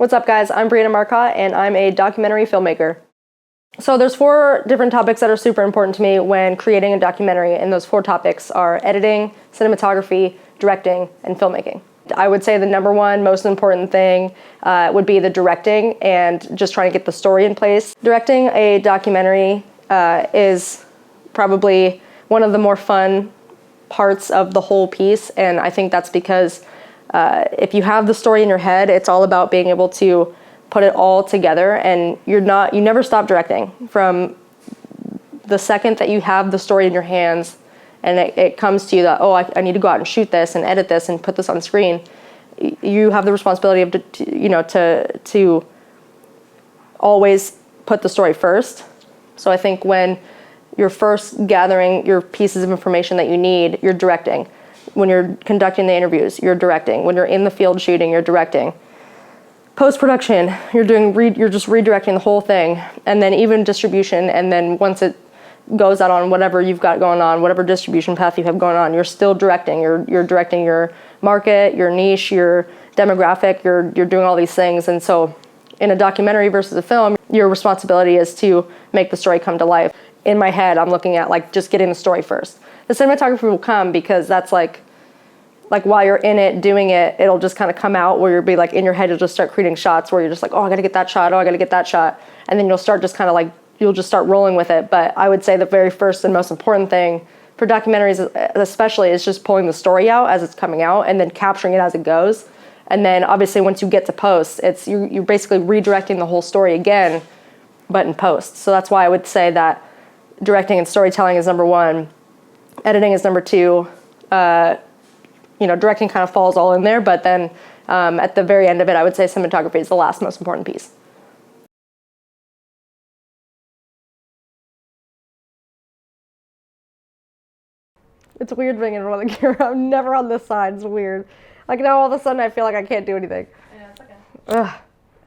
What's up, guys? I'm Bryanna Marcotte, and I'm a documentary filmmaker. So there's 4 different topics that are super important to me when creating a documentary, and those 4 topics are editing, cinematography, directing, and filmmaking. I would say the number one most important thing would be the directing and just trying to get the story in place. Directing a documentary is probably one of the more fun parts of the whole piece, and I think that's because if you have the story in your head, it's all about being able to put it all together, and you never stop directing. From the second that you have the story in your hands and it comes to you that, oh, I need to go out and shoot this and edit this and put this on screen, you have the responsibility of to always put the story first. So I think when you're first gathering your pieces of information that you need, you're directing. When you're conducting the interviews, you're directing. When you're in the field shooting, you're directing. Post-production, you're just redirecting the whole thing. And then even distribution, and then once it goes out on whatever you've got going on, whatever distribution path you have going on, you're still directing. You're directing your market, your niche, your demographic, you're doing all these things. And so in a documentary versus a film, your responsibility is to make the story come to life. In my head, I'm looking at like just getting the story first. The cinematography will come because that's like while you're in it, doing it, it'll just kind of come out where you'll be like in your head, you'll just start creating shots where you're just like, oh, I gotta get that shot, oh, I gotta get that shot. And then you'll start just kind of like, you'll just start rolling with it. But I would say the very first and most important thing for documentaries especially is just pulling the story out as it's coming out and then capturing it as it goes. And then obviously once you get to post, you're basically redirecting the whole story again, but in post. So that's why I would say that directing and storytelling is number 1. Editing is number 2. Directing kind of falls all in there, but then at the very end of it, I would say cinematography is the last most important piece. It's weird being in front of the camera. I'm never on this side. It's weird. Like now all of a sudden I feel like I can't do anything. Yeah, it's okay. Ugh.